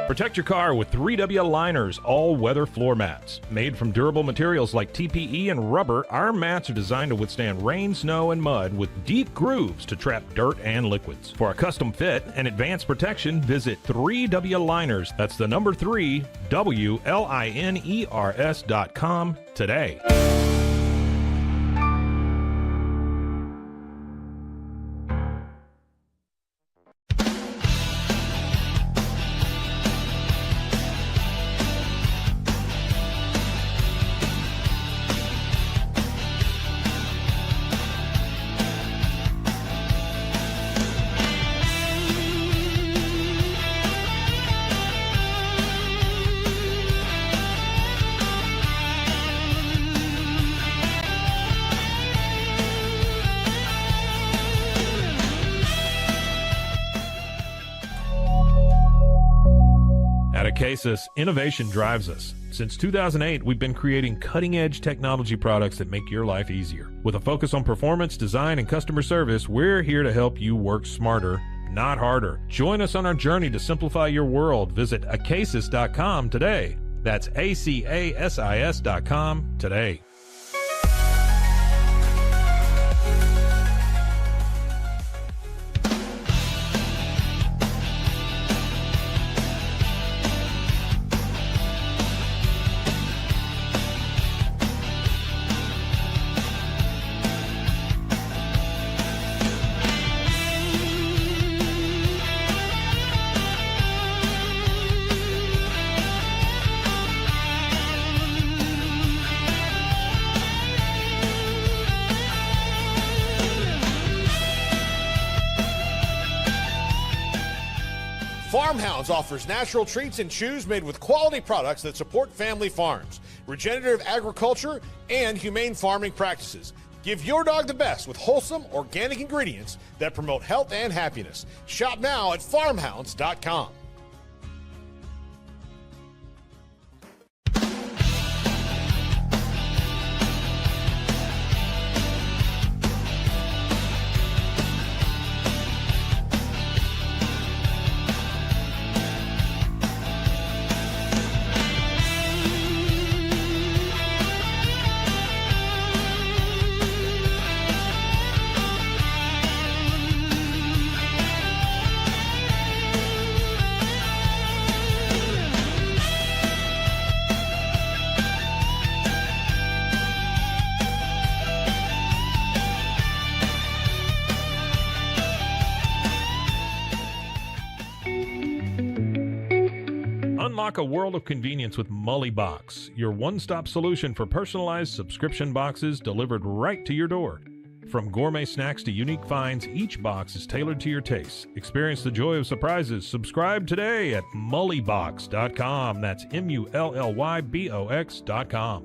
Protect your car with 3W Liners all-weather floor mats. Made from durable materials like TPE and rubber, our mats are designed to withstand rain, snow, and mud with deep grooves to trap dirt and liquids. For a custom fit and advanced protection, visit 3W Liners. That's the number 3, WLINERS.com today. Cases, innovation drives us. Since 2008, we've been creating cutting-edge technology products that make your life easier. With a focus on performance, design, and customer service, we're here to help you work smarter, not harder. Join us on our journey to simplify your world. Visit acasis.com today. That's ACASIS.com today. Farmhounds offers natural treats and chews made with quality products that support family farms, regenerative agriculture, and humane farming practices. Give your dog the best with wholesome, organic ingredients that promote health and happiness. Shop now at farmhounds.com. Unlock a world of convenience with Mully Box, your one-stop solution for personalized subscription boxes delivered right to your door. From gourmet snacks to unique finds, each box is tailored to your tastes. Experience the joy of surprises. Subscribe today at mullybox.com. That's MULLYBOX.com.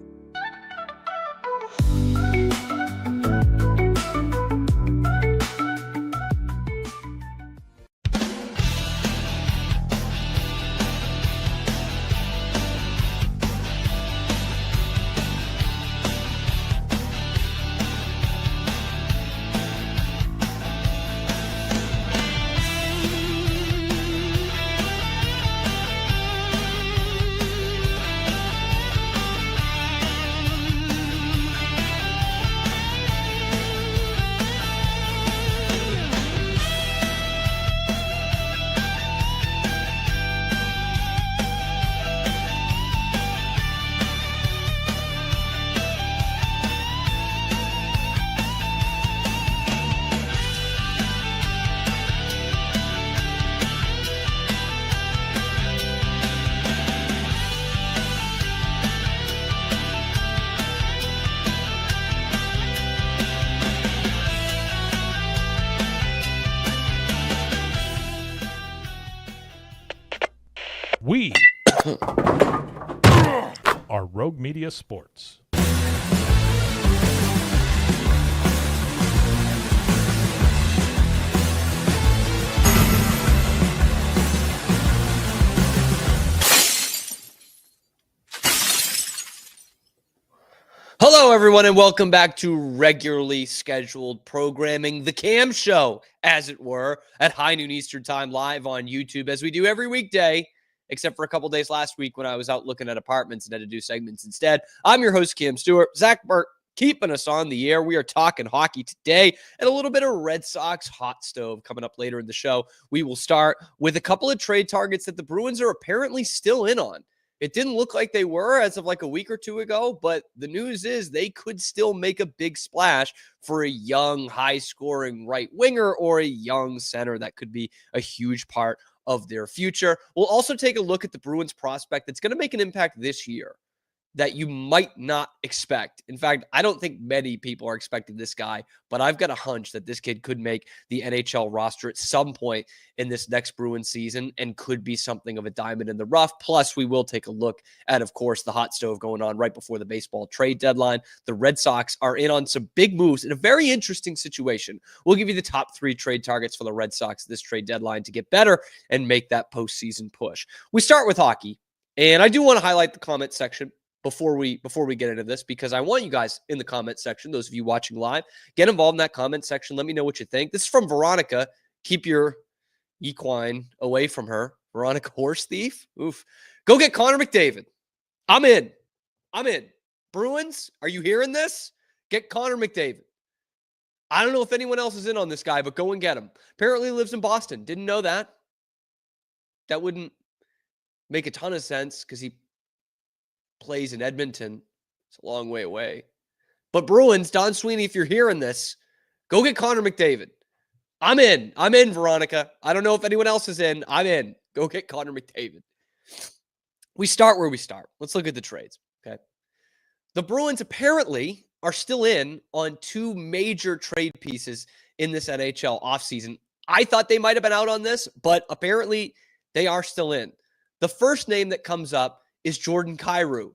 We are Rogue Media Sports. Hello, everyone, and welcome back to regularly scheduled programming, the Cam Show, as it were, at high noon Eastern Time, live on YouTube, as we do every weekday except for a couple days last week when I was out looking at apartments and had to do segments instead. I'm your host, Cam Stewart. Zach Burke keeping us on the air. We are talking hockey today and a little bit of Red Sox hot stove coming up later in the show. We will start with a couple of trade targets that the Bruins are apparently still in on. It didn't look like they were as of like a week or two ago, but the news is they could still make a big splash for a young, high-scoring right winger or a young center that could be a huge part of their future. We'll also take a look at the Bruins prospect that's going to make an impact this year that you might not expect. In fact, I don't think many people are expecting this guy, but I've got a hunch that this kid could make the NHL roster at some point in this next Bruins season and could be something of a diamond in the rough. Plus, we will take a look at, of course, the hot stove going on right before the baseball trade deadline. The Red Sox are in on some big moves in a very interesting situation. We'll give you the top 3 trade targets for the Red Sox this trade deadline to get better and make that postseason push. We start with hockey, and I do want to highlight the comment section before we get into this, because I want you guys in the comment section, those of you watching live, get involved in that comment section. Let me know what you think. This is from Veronica. Keep your equine away from her. Veronica Horse Thief. Oof. Go get Connor McDavid. I'm in. Bruins, are you hearing this? Get Connor McDavid. I don't know if anyone else is in on this guy, but go and get him. Apparently he lives in Boston. Didn't know that. That wouldn't make a ton of sense because he plays in Edmonton. It's a long way away. But Bruins, Don Sweeney, if you're hearing this, go get Connor McDavid. I'm in, Veronica. I don't know if anyone else is in. I'm in. Go get Connor McDavid. We start where we start. Let's look at the trades, okay? The Bruins apparently are still in on 2 major trade pieces in this NHL offseason. I thought they might have been out on this, but apparently they are still in. The first name that comes up is Jordan Kyrou,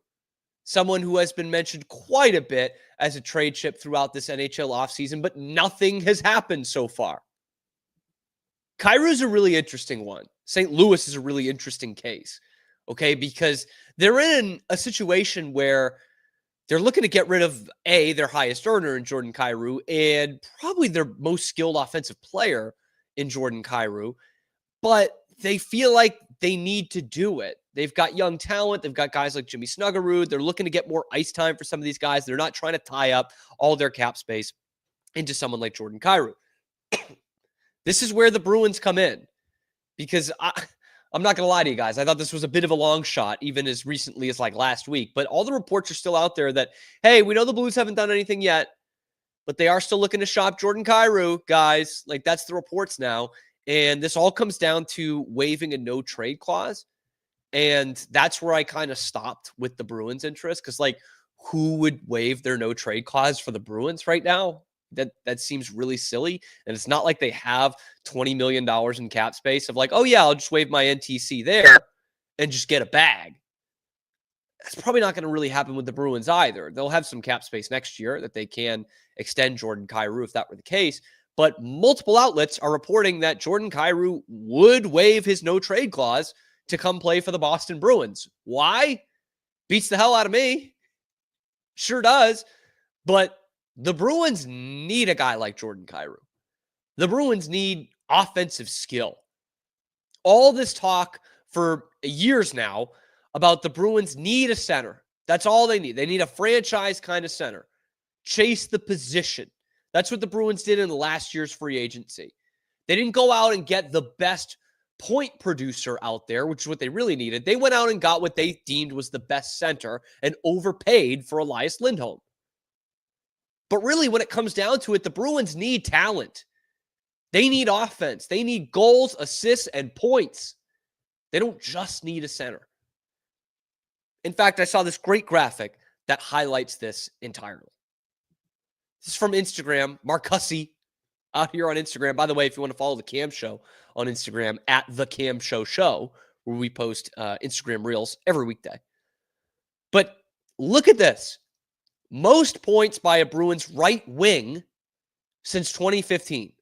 someone who has been mentioned quite a bit as a trade chip throughout this NHL offseason, but nothing has happened so far. Kyrou's a really interesting one. St. Louis is a really interesting case, okay, because they're in a situation where they're looking to get rid of, their highest earner in Jordan Kyrou and probably their most skilled offensive player in Jordan Kyrou, but they feel like they need to do it. They've got young talent. They've got guys like Jimmy Snuggerud. They're looking to get more ice time for some of these guys. They're not trying to tie up all their cap space into someone like Jordan Kyrou. This is where the Bruins come in, because I'm not going to lie to you guys. I thought this was a bit of a long shot, even as recently as like last week. But all the reports are still out there that, hey, we know the Blues haven't done anything yet, but they are still looking to shop Jordan Kyrou, guys. Like, that's the reports now. And this all comes down to waiving a no-trade clause. And that's where I kind of stopped with the Bruins' interest, because, like, who would waive their no-trade clause for the Bruins right now? That seems really silly. And it's not like they have $20 million in cap space of like, oh, yeah, I'll just waive my NTC there and just get a bag. That's probably not going to really happen with the Bruins either. They'll have some cap space next year that they can extend Jordan Kyrou if that were the case. But multiple outlets are reporting that Jordan Kyrou would waive his no-trade clause to come play for the Boston Bruins. Why? Beats the hell out of me. Sure does. But the Bruins need a guy like Jordan Kyrou. The Bruins need offensive skill. All this talk for years now about the Bruins need a center. That's all they need. They need a franchise kind of center. Chase the position. That's what the Bruins did in last year's free agency. They didn't go out and get the best point producer out there, which is what they really needed. They went out and got what they deemed was the best center and overpaid for Elias Lindholm. But really, when it comes down to it, the Bruins need talent. They need offense. They need goals, assists, and points. They don't just need a center. In fact, I saw this great graphic that highlights this entirely. This is from Instagram, Mark Hussey, out here on Instagram. By the way, if you want to follow the Cam Show on Instagram, at the Cam Show, where we post Instagram Reels every weekday. But look at this. Most points by a Bruins right wing since 2015.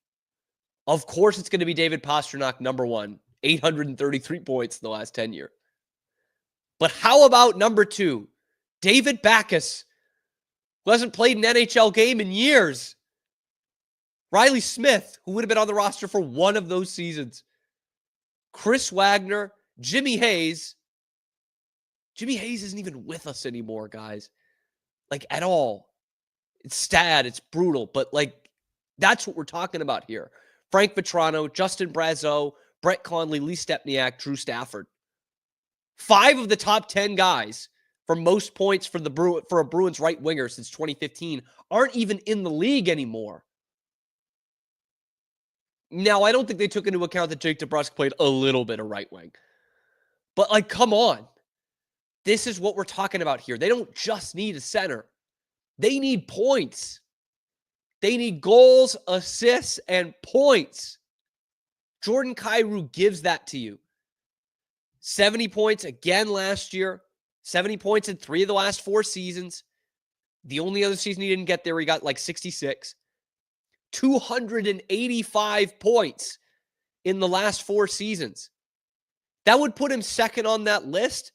Of course, it's going to be David Pastrnak, number 1. 833 points in the last 10 years. But how about number 2? David Backes, who hasn't played an NHL game in years. Riley Smith, who would have been on the roster for one of those seasons. Chris Wagner Jimmy Hayes isn't even with us anymore, guys. Like, at all. It's sad. It's brutal. But, like, that's what we're talking about here. Frank Vetrano, Justin Brazeau, Brett Conley, Lee Stepniak, Drew Stafford. 5 of the top 10 guys for most points for a Bruins right winger since 2015 aren't even in the league anymore. Now, I don't think they took into account that Jake DeBrusk played a little bit of right wing. But, like, come on. This is what we're talking about here. They don't just need a center. They need points. They need goals, assists, and points. Jordan Kyrou gives that to you. 70 points again last year. 70 points in 3 of the last 4 seasons. The only other season he didn't get there, he got like 66. 285 points in the last 4 seasons. That would put him second on that list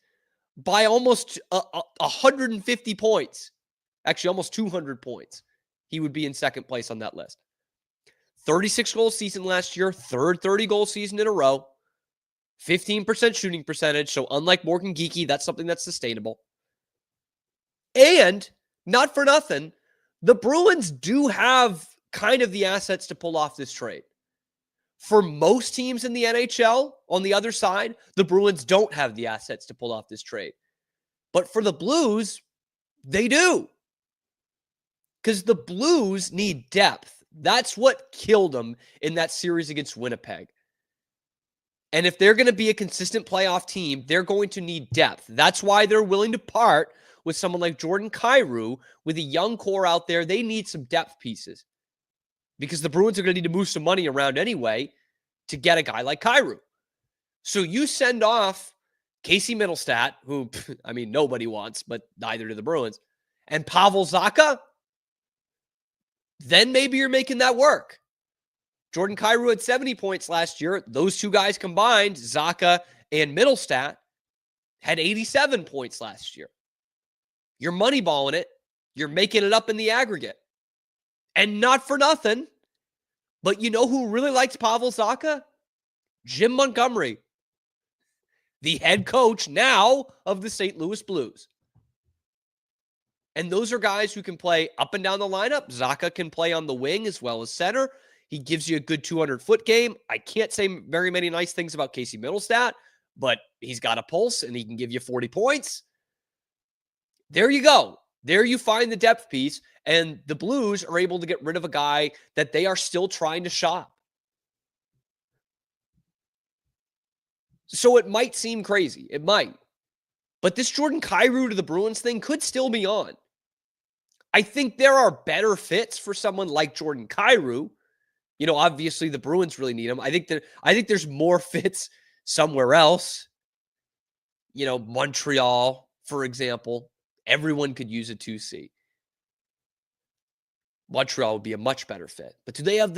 by almost 150 points. Actually, almost 200 points. He would be in second place on that list. 36-goal season last year, third 30-goal season in a row. 15% shooting percentage. So unlike Morgan Geekie, that's something that's sustainable. And, not for nothing, the Bruins do have kind of the assets to pull off this trade. For most teams in the NHL, on the other side, the Bruins don't have the assets to pull off this trade. But for the Blues, they do. Because the Blues need depth. That's what killed them in that series against Winnipeg. And if they're going to be a consistent playoff team, they're going to need depth. That's why they're willing to part with someone like Jordan Kyrou. With a young core out there, they need some depth pieces. Because the Bruins are going to need to move some money around anyway to get a guy like Kyrou. So you send off Casey Middlestat, who, I mean, nobody wants, but neither do the Bruins, and Pavel Zacha, then maybe you're making that work. Jordan Kyrou had 70 points last year. Those 2 guys combined, Zacha and Middlestat, had 87 points last year. You're moneyballing it. You're making it up in the aggregate. And not for nothing, but you know who really likes Pavel Zacha? Jim Montgomery, the head coach now of the St. Louis Blues. And those are guys who can play up and down the lineup. Zacha can play on the wing as well as center. He gives you a good 200-foot game. I can't say very many nice things about Casey Middlestat, but he's got a pulse and he can give you 40 points. There you go. There you find the depth piece, and the Blues are able to get rid of a guy that they are still trying to shop. So it might seem crazy. It might. But this Jordan Kyrou to the Bruins thing could still be on. I think there are better fits for someone like Jordan Kyrou. You know, obviously the Bruins really need him. I think there's more fits somewhere else. You know, Montreal, for example. Everyone could use a 2C. Montreal would be a much better fit. But do they have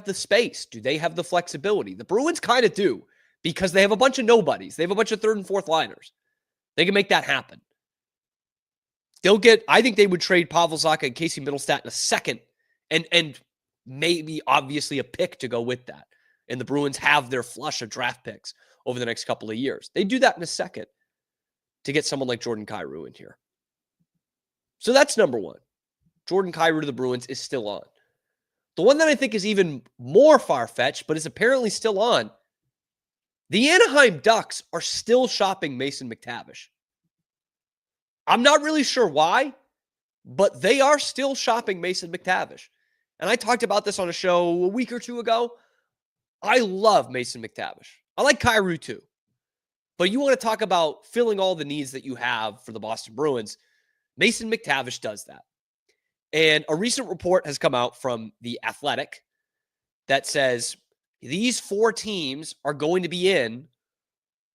the space? Do they have the flexibility? The Bruins kind of do, because they have a bunch of nobodies. They have a bunch of 3rd and 4th liners. They can make that happen. I think they would trade Pavel Zacha and Casey Middlestat in a second, and maybe obviously a pick to go with that. And the Bruins have their flush of draft picks over the next couple of years. They do that in a second to get someone like Jordan Kyrou in here. So that's number 1. Jordan Kyrou to the Bruins is still on. The one that I think is even more far-fetched, but is apparently still on, the Anaheim Ducks are still shopping Mason McTavish. I'm not really sure why, but they are still shopping Mason McTavish. And I talked about this on a show a week or 2 ago. I love Mason McTavish. I like Kyrou too. But you want to talk about filling all the needs that you have for the Boston Bruins, Mason McTavish does that. And a recent report has come out from The Athletic that says these 4 teams are going to be in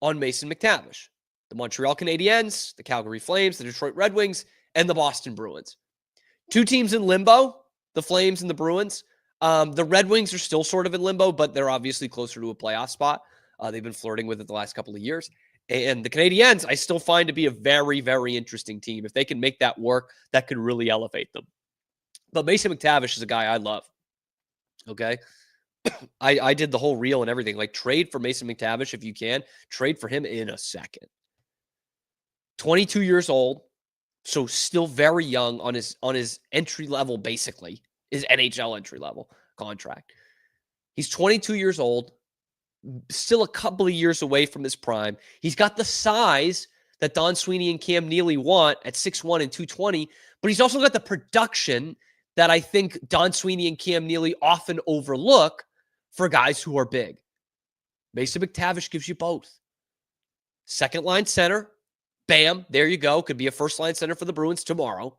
on Mason McTavish. The Montreal Canadiens, the Calgary Flames, the Detroit Red Wings, and the Boston Bruins. 2 teams in limbo, the Flames and the Bruins. The Red Wings are still sort of in limbo, but they're obviously closer to a playoff spot. They've been flirting with it the last couple of years. And the Canadiens, I still find to be a very, very interesting team. If they can make that work, that could really elevate them. But Mason McTavish is a guy I love. Okay? I did the whole reel and everything. Like, trade for Mason McTavish if you can. Trade for him in a second. 22 years old, so still very young on his entry level, basically, his NHL entry level contract. He's 22 years old, still a couple of years away from his prime. He's got the size that Don Sweeney and Cam Neely want at 6'1" and 220, but he's also got the production that I think Don Sweeney and Cam Neely often overlook for guys who are big. Mason McTavish gives you both. Second line center, bam, there you go. Could be a first line center for the Bruins tomorrow.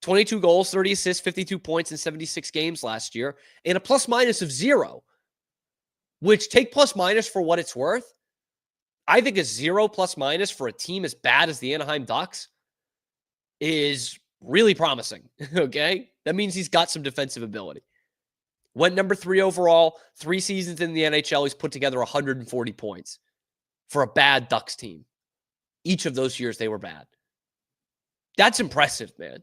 22 goals, 30 assists, 52 points in 76 games last year, and a plus minus of 0, which, take plus minus for what it's worth. I think a 0 plus minus for a team as bad as the Anaheim Ducks is really promising. Okay. That means he's got some defensive ability. Went number 3 overall, 3 seasons in the NHL. He's put together 140 points for a bad Ducks team. Each of those years, they were bad. That's impressive, man.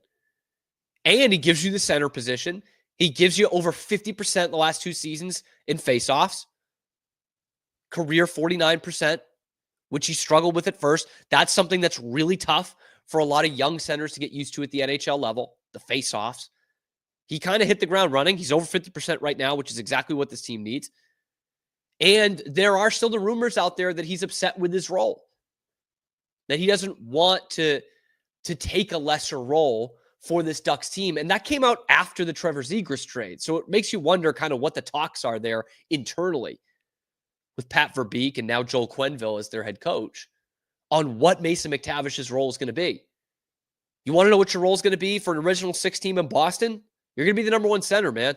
And he gives you the center position. He gives you over 50% in the last 2 seasons in faceoffs. Career 49%, which he struggled with at first. That's something that's really tough for a lot of young centers to get used to at the NHL level, the faceoffs. He kind of hit the ground running. He's over 50% right now, which is exactly what this team needs. And there are still the rumors out there that he's upset with his role, that he doesn't want to take a lesser role for this Ducks team. And that came out after the Trevor Zegras trade. So it makes you wonder kind of what the talks are there internally with Pat Verbeek and now Joel Quenneville as their head coach on what Mason McTavish's role is going to be. You want to know what your role is going to be for an original 6 team in Boston? You're going to be the number 1 center, man.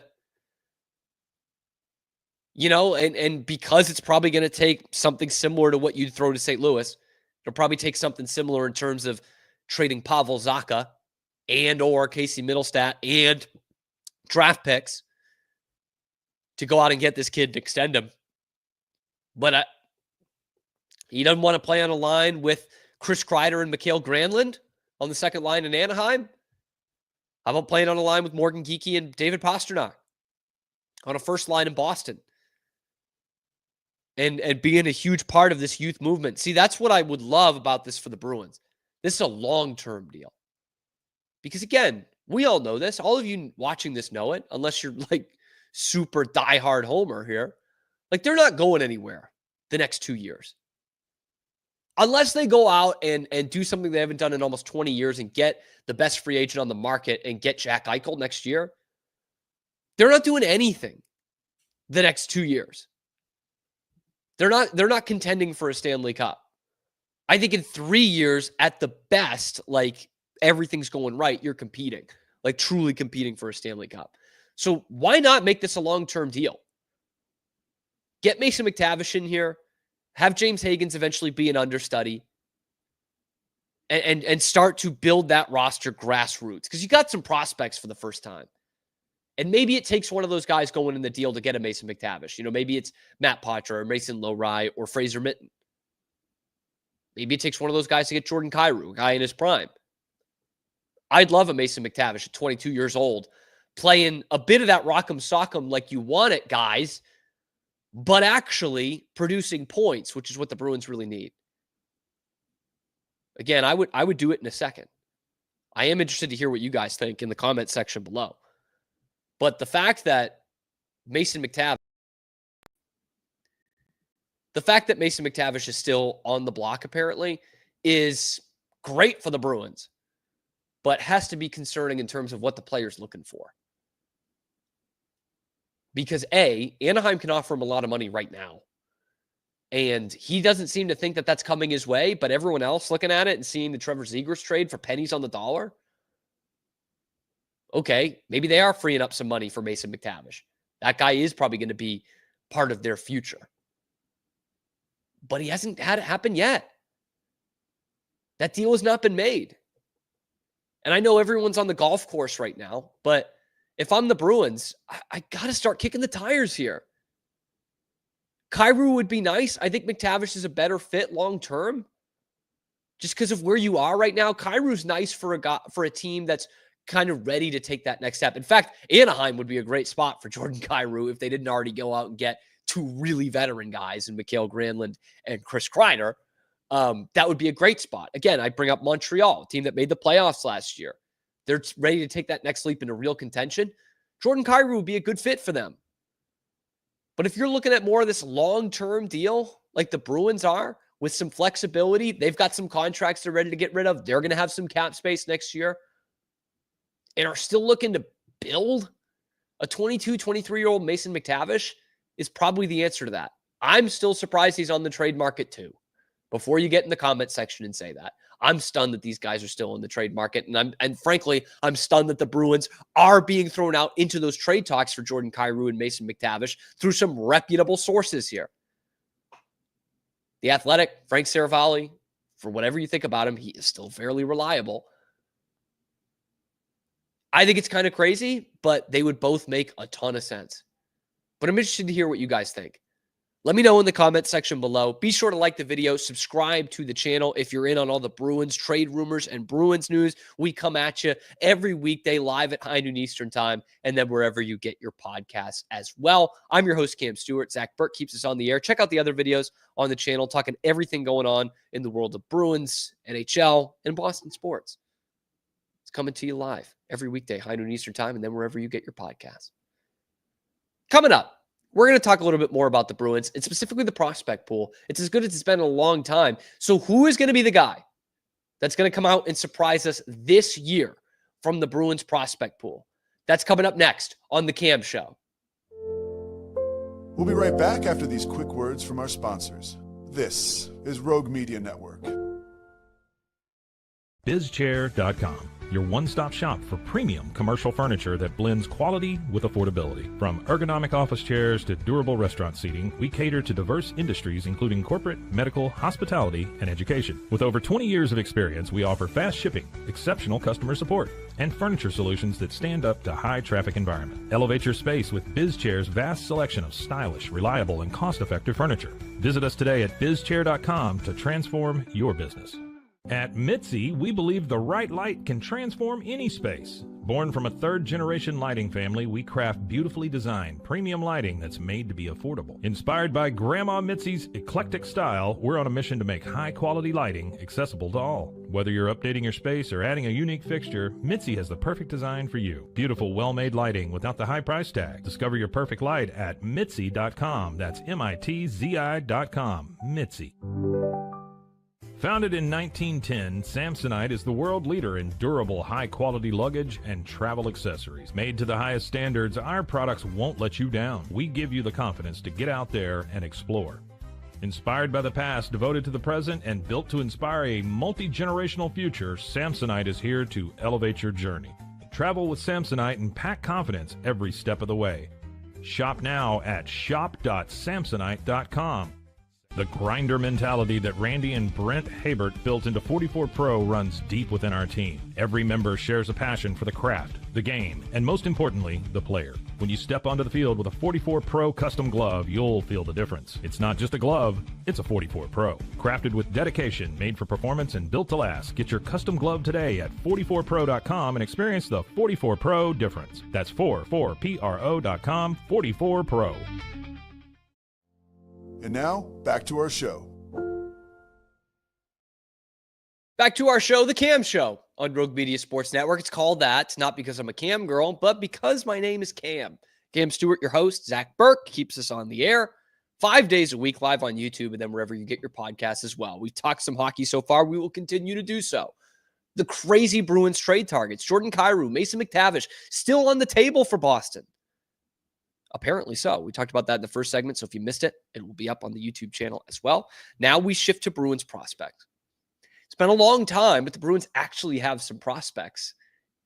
You know, and because it's probably going to take something similar to what you'd throw to St. Louis, it'll probably take something similar in terms of trading Pavel Zacha and or Casey Middlestat and draft picks to go out and get this kid and extend him. But he doesn't want to play on a line with Chris Kreider and Mikael Granlund on the second line in Anaheim. How about playing on a line with Morgan Geekie and David Pastrnak on a first line in Boston? And being a huge part of this youth movement. See, that's what I would love about this for the Bruins. This is a long-term deal. Because again, we all know this. All of you watching this know it, unless you're like super diehard homer here. Like, they're not going anywhere the next 2 years. Unless they go out and do something they haven't done in almost 20 years and get the best free agent on the market and get Jack Eichel next year. They're not doing anything the next 2 years. They're not contending for a Stanley Cup. I think in 3 years at the best, like, everything's going right, you're competing, like truly competing for a Stanley Cup. So why not make this a long-term deal? Get Mason McTavish in here, have James Higgins eventually be an understudy, and start to build that roster grassroots, because you got some prospects for the first time. And maybe it takes one of those guys going in the deal to get a Mason McTavish. You know, maybe it's Matt Poitras or Mason Lohrei or Fraser Minten. Maybe it takes one of those guys to get Jordan Kyrou, a guy in his prime. I'd love a Mason McTavish at 22 years old, playing a bit of that rock'em sock'em like you want it, guys, but actually producing points, which is what the Bruins really need. Again, I would do it in a second. I am interested to hear what you guys think in the comment section below. But the fact that Mason McTavish is still on the block apparently is great for the Bruins, but has to be concerning in terms of what the player's looking for. Because A, Anaheim can offer him a lot of money right now. And he doesn't seem to think that that's coming his way, but everyone else looking at it and seeing the Trevor Zegras trade for pennies on the dollar, okay, maybe they are freeing up some money for Mason McTavish. That guy is probably going to be part of their future. But he hasn't had it happen yet. That deal has not been made. And I know everyone's on the golf course right now, but if I'm the Bruins, I got to start kicking the tires here. Kyrou would be nice. I think McTavish is a better fit long-term. Just because of where you are right now, Kyrou's nice for a team that's kind of ready to take that next step. In fact, Anaheim would be a great spot for Jordan Kyrou if they didn't already go out and get two really veteran guys in Mikael Granlund and Chris Kreider. That would be a great spot. Again, I bring up Montreal, a team that made the playoffs last year. They're ready to take that next leap into real contention. Jordan Kyrou would be a good fit for them. But if you're looking at more of this long-term deal, like the Bruins are, with some flexibility, they've got some contracts they're ready to get rid of. They're going to have some cap space next year and are still looking to build a 22, 23-year-old Mason McTavish is probably the answer to that. I'm still surprised he's on the trade market too. Before you get in the comment section and say that, I'm stunned that these guys are still in the trade market. And frankly, I'm stunned that the Bruins are being thrown out into those trade talks for Jordan Kyrou and Mason McTavish through some reputable sources here. The Athletic, Frank Saravalli, for whatever you think about him, he is still fairly reliable. I think it's kind of crazy, but they would both make a ton of sense. But I'm interested to hear what you guys think. Let me know in the comment section below. Be sure to like the video, subscribe to the channel if you're in on all the Bruins trade rumors and Bruins news. We come at you every weekday live at high noon Eastern time, and then wherever you get your podcasts as well. I'm your host, Cam Stewart. Zach Burke keeps us on the air. Check out the other videos on the channel, talking everything going on in the world of Bruins, NHL, and Boston sports. It's coming to you live every weekday, high noon Eastern time, and then wherever you get your podcasts. Coming up, we're going to talk a little bit more about the Bruins and specifically the prospect pool. It's as good as it's been in a long time. So who is going to be the guy that's going to come out and surprise us this year from the Bruins prospect pool? That's coming up next on The Cam Show. We'll be right back after these quick words from our sponsors. This is Rogue Media Network. BizChair.com, your one-stop shop for premium commercial furniture that blends quality with affordability. From ergonomic office chairs to durable restaurant seating, we cater to diverse industries including corporate, medical, hospitality, and education. With over 20 years of experience, we offer fast shipping, exceptional customer support, and furniture solutions that stand up to high-traffic environment. Elevate your space with BizChair's vast selection of stylish, reliable, and cost-effective furniture. Visit us today at BizChair.com to transform your business. At Mitzi, we believe the right light can transform any space. Born from a third-generation lighting family, we craft beautifully designed, premium lighting that's made to be affordable. Inspired by Grandma Mitzi's eclectic style, we're on a mission to make high-quality lighting accessible to all. Whether you're updating your space or adding a unique fixture, Mitzi has the perfect design for you. Beautiful, well-made lighting without the high price tag. Discover your perfect light at Mitzi.com. That's MITZI.com. Mitzi. Founded in 1910, Samsonite is the world leader in durable, high-quality luggage and travel accessories. Made to the highest standards, our products won't let you down. We give you the confidence to get out there and explore. Inspired by the past, devoted to the present, and built to inspire a multi-generational future, Samsonite is here to elevate your journey. Travel with Samsonite and pack confidence every step of the way. Shop now at shop.samsonite.com. The grinder mentality that Randy and Brent Habert built into 44 Pro runs deep within our team. Every member shares a passion for the craft, the game, and most importantly, the player. When you step onto the field with a 44 Pro custom glove, you'll feel the difference. It's not just a glove, it's a 44 Pro. Crafted with dedication, made for performance, and built to last. Get your custom glove today at 44pro.com and experience the 44 Pro difference. That's 44pro.com, 44 Pro. And now, back to our show. Back to our show, The Cam Show on Rogue Media Sports Network. It's called that, not because I'm a Cam girl, but because my name is Cam. Cam Stewart, your host. Zach Burke keeps us on the air 5 days a week, live on YouTube, and then wherever you get your podcasts as well. We've talked some hockey so far. We will continue to do so. The crazy Bruins trade targets, Jordan Kyrou, Mason McTavish, still on the table for Boston. Apparently so. We talked about that in the first segment, so if you missed it, it will be up on the YouTube channel as well. Now we shift to Bruins prospects. It's been a long time, but the Bruins actually have some prospects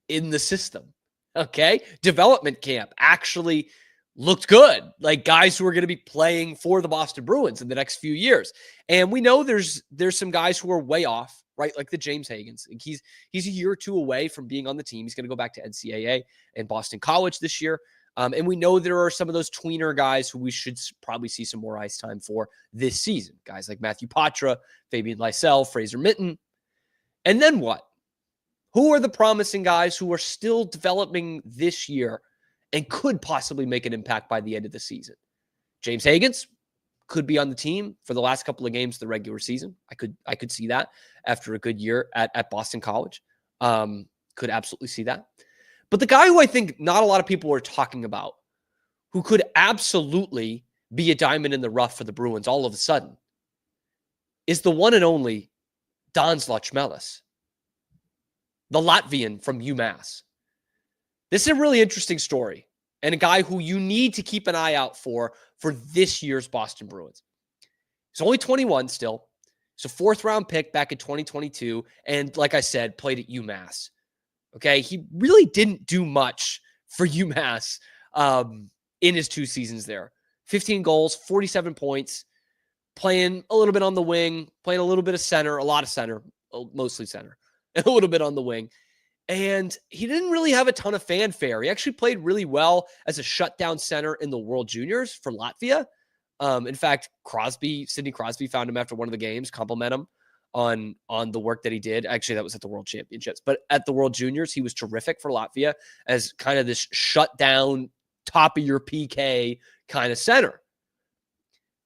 in the system, okay? Development camp actually looked good, like guys who are going to be playing for the Boston Bruins in the next few years. And we know there's some guys who are way off, right? Like the James Hagans. He's a year or two away from being on the team. He's going to go back to NCAA and Boston College this year. And we know there are some of those tweener guys who we should probably see some more ice time for this season. Guys like Matthew Patra, Fabian Lysell, Fraser Minton. And then what? Who are the promising guys who are still developing this year and could possibly make an impact by the end of the season? James Higgins could be on the team for the last couple of games of the regular season. I could see that after a good year at Boston College. Could absolutely see that. But the guy who I think not a lot of people are talking about, who could absolutely be a diamond in the rough for the Bruins all of a sudden, is the one and only Don Sweeney, the Latvian from UMass. This is a really interesting story and a guy who you need to keep an eye out for this year's Boston Bruins. He's only 21 still. He's a 4th-round pick back in 2022, and like I said, played at UMass. Okay, he really didn't do much for UMass in his 2 seasons there. 15 goals, 47 points, playing a little bit on the wing, playing a little bit of center, a lot of center, mostly center, and a little bit on the wing. And he didn't really have a ton of fanfare. He actually played really well as a shutdown center in the World Juniors for Latvia. In fact, Sidney Crosby found him after one of the games, compliment him on the work that he did. Actually, that was at the World Championships. But at the World Juniors, he was terrific for Latvia as kind of this shutdown, top of your PK kind of center.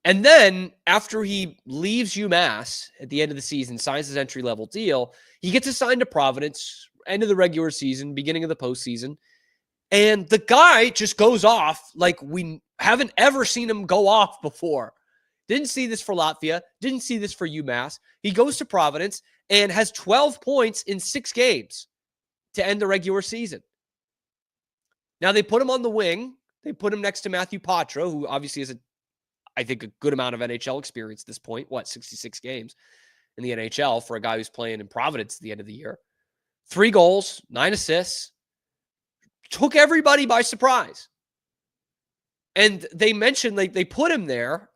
And then after he leaves UMass at the end of the season, signs his entry-level deal, he gets assigned to Providence, end of the regular season, beginning of the postseason. And the guy just goes off like we haven't ever seen him go off before. Didn't see this for Latvia. Didn't see this for UMass. He goes to Providence and has 12 points in 6 games to end the regular season. Now, they put him on the wing. They put him next to Matthew Patra, who obviously has, I think, a good amount of NHL experience at this point. 66 games in the NHL for a guy who's playing in Providence at the end of the year. 3 goals, 9 assists. Took everybody by surprise. And they mentioned they put him there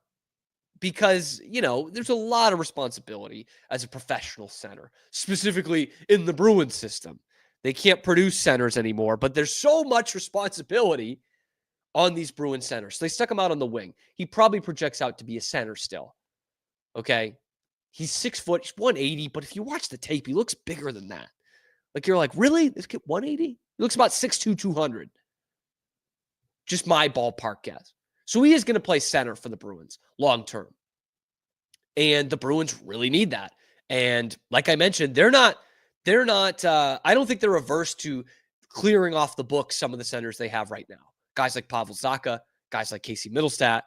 because, there's a lot of responsibility as a professional center, specifically in the Bruins system. They can't produce centers anymore, but there's so much responsibility on these Bruins centers. So they stuck him out on the wing. He probably projects out to be a center still. Okay? He's 6 foot, he's 180, but if you watch the tape, he looks bigger than that. Like, you're like, really? This kid 180? He looks about 6'2", 200. Just my ballpark guess. So he is going to play center for the Bruins long term. And the Bruins really need that. And like I mentioned, they're not, I don't think they're averse to clearing off the books some of the centers they have right now. Guys like Pavel Zacha, guys like Casey Middlestat.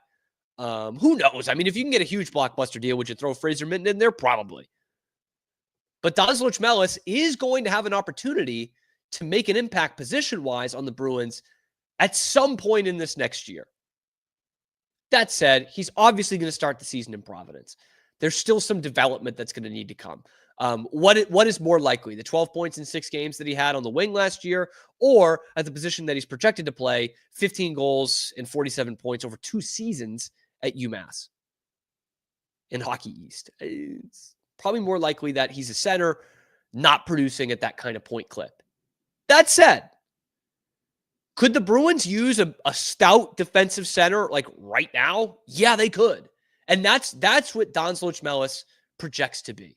Who knows? I mean, if you can get a huge blockbuster deal, would you throw Fraser Minton in there? Probably. But Don Sweeney is going to have an opportunity to make an impact position-wise on the Bruins at some point in this next year. That said, he's obviously going to start the season in Providence. There's still some development that's going to need to come. What is more likely, the 12 points in 6 games that he had on the wing last year, or at the position that he's projected to play, 15 goals and 47 points over 2 seasons at UMass in Hockey East? It's probably more likely that he's a center not producing at that kind of point clip. That said, could the Bruins use a stout defensive center like right now? Yeah, they could. And that's what Don Sweeney projects to be.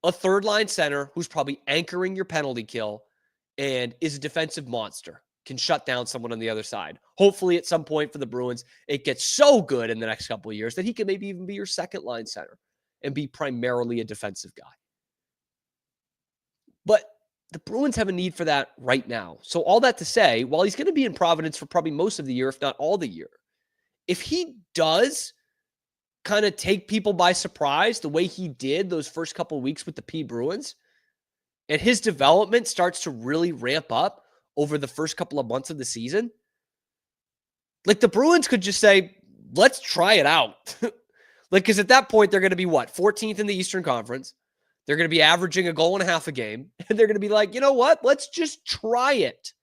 A third-line center who's probably anchoring your penalty kill and is a defensive monster, can shut down someone on the other side. Hopefully, at some point for the Bruins, it gets so good in the next couple of years that he can maybe even be your second-line center and be primarily a defensive guy. But the Bruins have a need for that right now. So all that to say, while he's going to be in Providence for probably most of the year, if not all the year, if he does kind of take people by surprise the way he did those first couple of weeks with the P Bruins, and his development starts to really ramp up over the first couple of months of the season, like the Bruins could just say, let's try it out. Because at that point, they're going to be 14th in the Eastern Conference. They're going to be averaging a goal and a half a game. And they're going to be like, you know what? Let's just try it.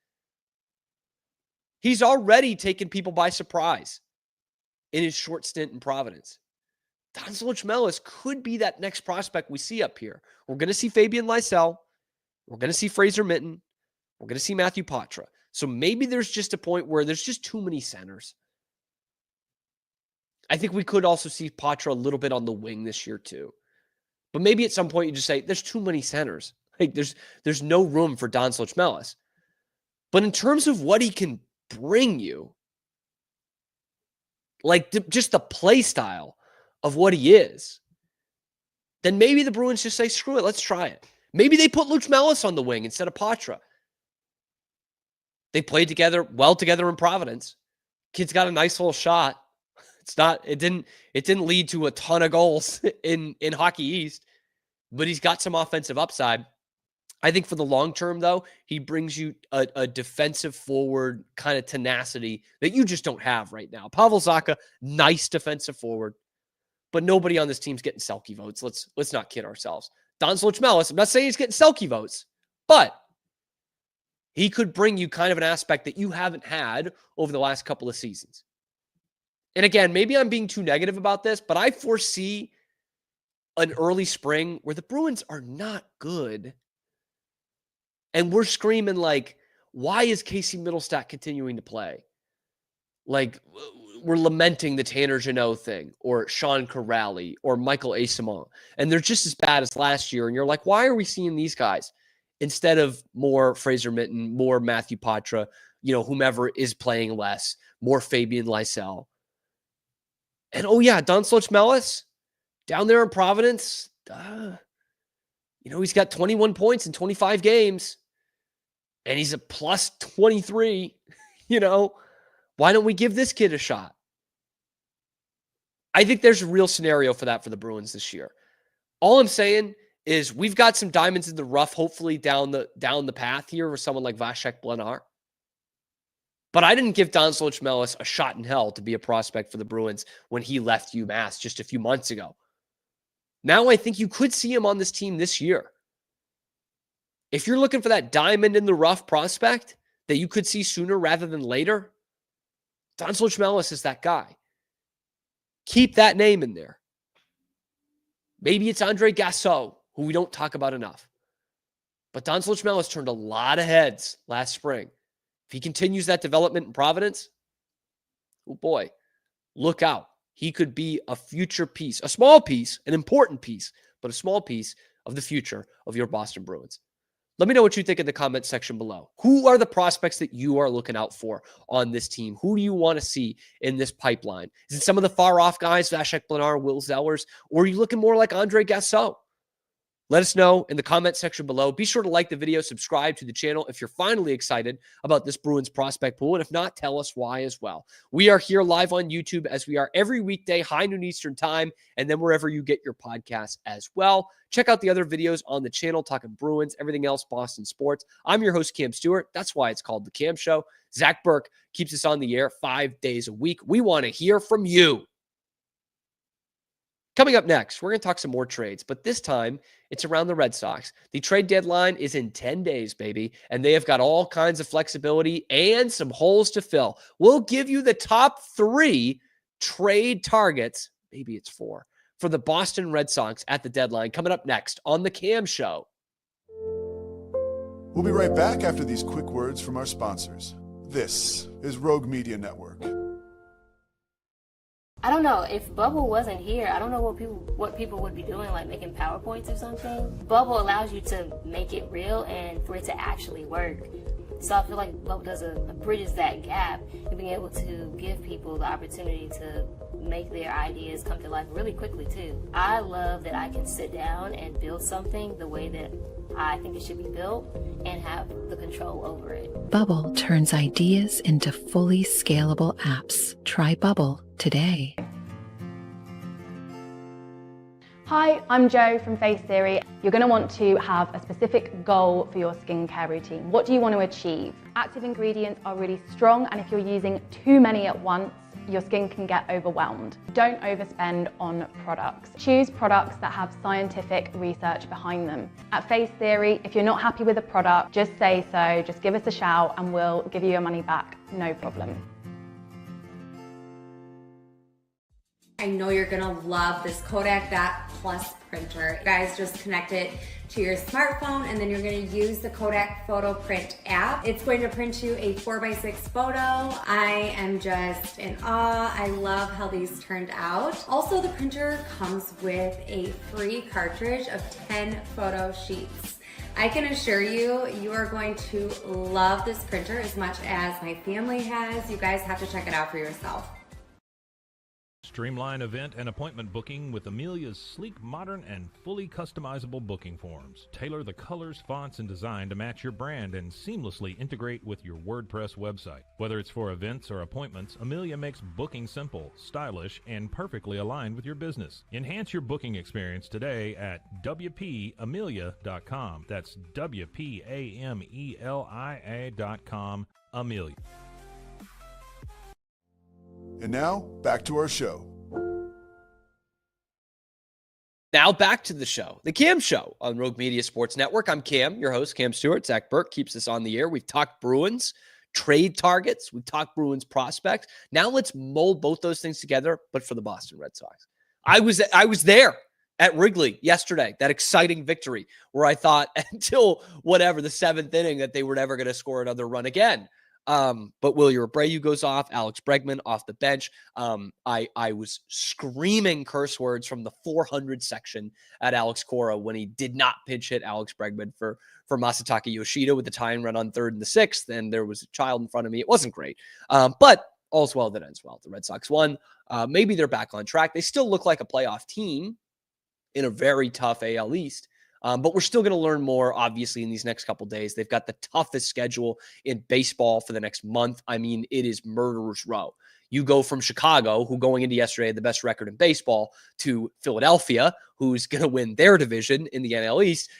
He's already taken people by surprise in his short stint in Providence. Don Sweeney could be that next prospect we see up here. We're going to see Fabian Lysell. We're going to see Fraser Minton. We're going to see Matthew Patra. So maybe there's just a point where there's just too many centers. I think we could also see Patra a little bit on the wing this year too. But maybe at some point you just say, there's too many centers. Like there's no room for Don Sweeney. But in terms of what he can bring you, like just the play style of what he is, then maybe the Bruins just say, screw it, let's try it. Maybe they put Luke Mellis on the wing instead of Patra. They played well together in Providence. Kid's got a nice little shot. It didn't lead to a ton of goals in Hockey East, but he's got some offensive upside. I think for the long term, though, he brings you a defensive forward kind of tenacity that you just don't have right now. Pavel Zacha, nice defensive forward, but nobody on this team's getting Selke votes. Let's not kid ourselves. Don Sweeney, I'm not saying he's getting Selke votes, but he could bring you kind of an aspect that you haven't had over the last couple of seasons. And again, maybe I'm being too negative about this, but I foresee an early spring where the Bruins are not good. And we're screaming like, why is Casey Middlestat continuing to play? Like, we're lamenting the Tanner Jeannot thing, or Sean Corrali, or Michael Asimont. And they're just as bad as last year. And you're like, why are we seeing these guys instead of more Fraser Minton, more Matthew Patra, whomever is playing less, more Fabian Lysell? And oh yeah, Don Sweeney down there in Providence, he's got 21 points in 25 games. And he's a plus 23, Why don't we give this kid a shot? I think there's a real scenario for that for the Bruins this year. All I'm saying is we've got some diamonds in the rough, hopefully down the path here with someone like Vasek Blenar. But I didn't give Don Sweeney a shot in hell to be a prospect for the Bruins when he left UMass just a few months ago. Now I think you could see him on this team this year. If you're looking for that diamond in the rough prospect that you could see sooner rather than later, Don Sweeney is that guy. Keep that name in there. Maybe it's Andre Gasso, who we don't talk about enough. But Don Sweeney turned a lot of heads last spring. If he continues that development in Providence, oh boy, look out. He could be a future piece, a small piece, an important piece, but a small piece of the future of your Boston Bruins. Let me know what you think in the comment section below. Who are the prospects that you are looking out for on this team? Who do you want to see in this pipeline? Is it some of the far-off guys, Vasek Blenar, Will Zellers, or are you looking more like Andre Gasso? Let us know in the comment section below. Be sure to like the video, subscribe to the channel if you're finally excited about this Bruins prospect pool. And if not, tell us why as well. We are here live on YouTube as we are every weekday, high noon Eastern time, and then wherever you get your podcasts as well. Check out the other videos on the channel, talking Bruins, everything else, Boston sports. I'm your host, Cam Stewart. That's why it's called The Cam Show. Zach Burke keeps us on the air 5 days a week. We want to hear from you. Coming up next, we're going to talk some more trades, but this time it's around the Red Sox. The trade deadline is in 10 days, baby, and they have got all kinds of flexibility and some holes to fill. We'll give you the top 3 trade targets, maybe it's 4, for the Boston Red Sox at the deadline. Coming up next on The Cam Show. We'll be right back after these quick words from our sponsors. This is Rogue Media Network. I don't know, if Bubble wasn't here, I don't know what people would be doing, like making PowerPoints or something. Bubble allows you to make it real and for it to actually work. So I feel like Bubble bridges that gap and being able to give people the opportunity to make their ideas come to life really quickly too. I love that I can sit down and build something the way that I think it should be built and have the control over it. Bubble turns ideas into fully scalable apps. Try Bubble today. Hi, I'm Jo from Face Theory. You're going to want to have a specific goal for your skincare routine. What do you want to achieve? Active ingredients are really strong, and if you're using too many at once, your skin can get overwhelmed. Don't overspend on products. Choose products that have scientific research behind them. At Face Theory, if you're not happy with a product, just say so, just give us a shout and we'll give you your money back, no problem. I know you're gonna love this Kodak Dot Plus printer. You guys just connect it to your smartphone and then you're gonna use the Kodak Photo Print app. It's going to print you a 4x6 photo. I am just in awe. I love how these turned out. Also, the printer comes with a free cartridge of 10 photo sheets. I can assure you, you are going to love this printer as much as my family has. You guys have to check it out for yourself. Streamline event and appointment booking with Amelia's sleek, modern, and fully customizable booking forms. Tailor the colors, fonts, and design to match your brand and seamlessly integrate with your WordPress website. Whether it's for events or appointments, Amelia makes booking simple, stylish, and perfectly aligned with your business. Enhance your booking experience today at WPAmelia.com. That's WPAMELIA.com. Amelia. And now, back to our show. Now back to the show, the Cam Show on Rogue Media Sports Network. I'm Cam, your host, Cam Stewart. Zach Burke keeps us on the air. We've talked Bruins, trade targets. We've talked Bruins prospects. Now let's mold both those things together, but for the Boston Red Sox. I was there at Wrigley yesterday, that exciting victory where I thought until whatever, the seventh inning, that they were never going to score another run again. But William Abreu goes off, Alex Bregman off the bench. I was screaming curse words from the 400 section at Alex Cora when he did not pinch hit Alex Bregman for Masataka Yoshida with the tying run on third and the sixth, and there was a child in front of me. It wasn't great. But all's well that ends well. The Red Sox won. Maybe they're back on track. They still look like a playoff team in a very tough AL East. But we're still going to learn more, obviously, in these next couple days. They've got the toughest schedule in baseball for the next month. I mean, it is murderer's row. You go from Chicago, who going into yesterday had the best record in baseball, to Philadelphia, who's going to win their division in the NL East.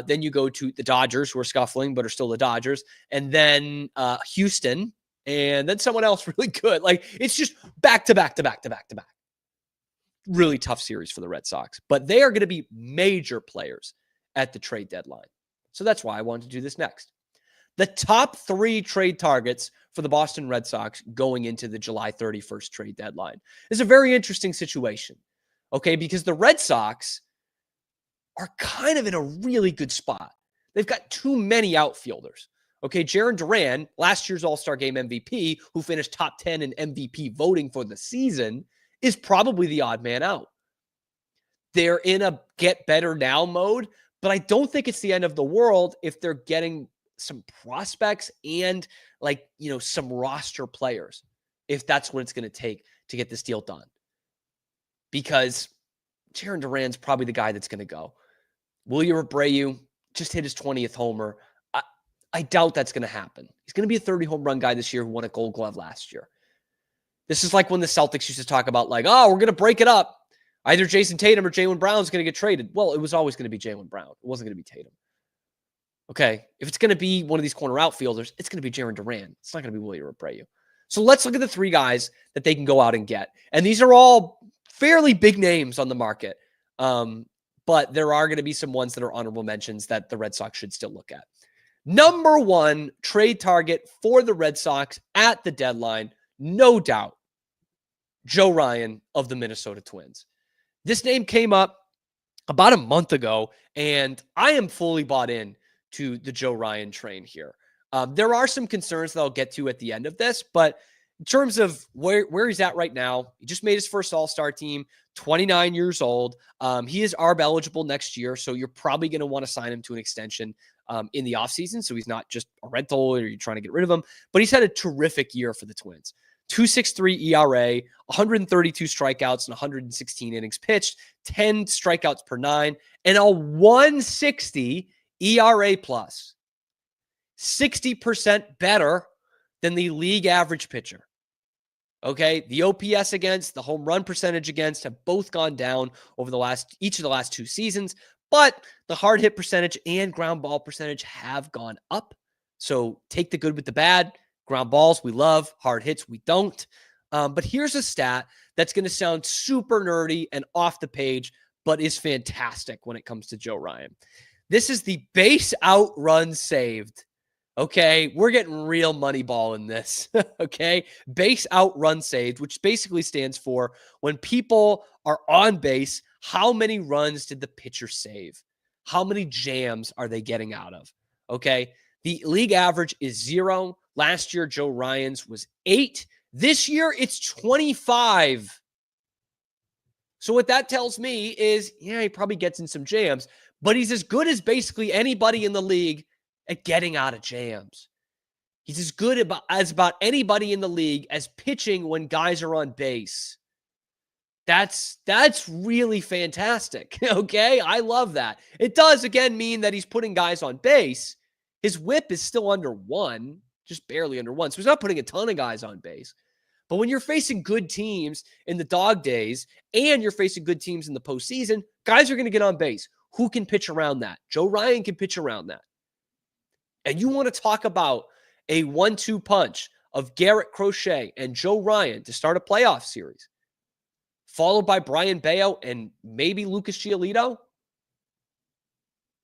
Then you go to the Dodgers, who are scuffling, but are still the Dodgers. And then Houston, and then someone else really good. Like, it's just back to back to back to back to back. Really tough series for the Red Sox. But they are going to be major players at the trade deadline. So that's why I wanted to do this next. The top 3 trade targets for the Boston Red Sox going into the July 31st trade deadline is a very interesting situation, okay? Because the Red Sox are kind of in a really good spot. They've got too many outfielders, okay? Jarren Duran, last year's All-Star Game MVP, who finished top 10 in MVP voting for the season, is probably the odd man out. They're in a get better now mode, but I don't think it's the end of the world if they're getting some prospects and some roster players, if that's what it's going to take to get this deal done. Because Jarren Duran's probably the guy that's going to go. William Abreu just hit his 20th homer. I doubt that's going to happen. He's going to be a 30 home run guy this year who won a Gold Glove last year. This is like when the Celtics used to talk about we're going to break it up. Either Jason Tatum or Jaylen Brown is going to get traded. Well, it was always going to be Jaylen Brown. It wasn't going to be Tatum. Okay, if it's going to be one of these corner outfielders, it's going to be Jarren Duran. It's not going to be William Abreu. So let's look at the 3 guys that they can go out and get. And these are all fairly big names on the market. But there are going to be some ones that are honorable mentions that the Red Sox should still look at. Number 1 trade target for the Red Sox at the deadline, no doubt, Joe Ryan of the Minnesota Twins. This name came up about a month ago, and I am fully bought in to the Joe Ryan train here. There are some concerns that I'll get to at the end of this, but in terms of where he's at right now, he just made his first All-Star team, 29 years old. He is ARB eligible next year, so you're probably going to want to sign him to an extension in the offseason, so he's not just a rental or you're trying to get rid of him. But he's had a terrific year for the Twins. 2.63 ERA, 132 strikeouts and 116 innings pitched, 10 strikeouts per 9, and a 160 ERA plus. 60% better than the league average pitcher. Okay, the OPS against, the home run percentage against have both gone down over each of the last 2 seasons, but the hard hit percentage and ground ball percentage have gone up. So take the good with the bad. Ground balls, we love. Hard hits, we don't. But here's a stat that's going to sound super nerdy and off the page, but is fantastic when it comes to Joe Ryan. This is the base out run saved. Okay, we're getting real money ball in this. Okay, base out run saved, which basically stands for when people are on base, how many runs did the pitcher save? How many jams are they getting out of? Okay, the league average is 0. Last year, Joe Ryan's was 8. This year, it's 25. So what that tells me is, he probably gets in some jams, but he's as good as basically anybody in the league at getting out of jams. He's as good as about anybody in the league as pitching when guys are on base. That's really fantastic. Okay, I love that. It does, again, mean that he's putting guys on base. His whip is still under 1, just barely under 1. So he's not putting a ton of guys on base. But when you're facing good teams in the dog days and you're facing good teams in the postseason, guys are going to get on base. Who can pitch around that? Joe Ryan can pitch around that. And you want to talk about a 1-2 punch of Garrett Crochet and Joe Ryan to start a playoff series, followed by Brian Bayo and maybe Lucas Giolito?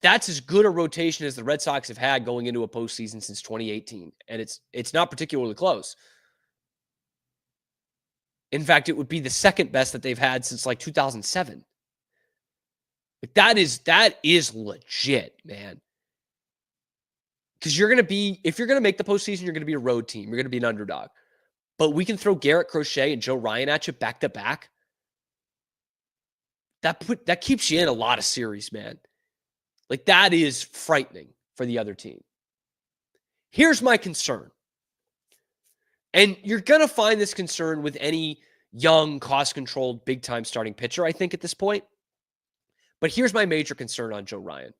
That's as good a rotation as the Red Sox have had going into a postseason since 2018. And it's not particularly close. In fact, it would be the second best that they've had since like 2007. Like that is legit, man. Because you're going to be, if you're going to make the postseason, you're going to be a road team. You're going to be an underdog. But we can throw Garrett Crochet and Joe Ryan at you back to back. That keeps you in a lot of series, man. Like that is frightening for the other team. Here's my concern. And you're going to find this concern with any young, cost-controlled, big-time starting pitcher, I think, at this point. But here's my major concern on Joe Ryan.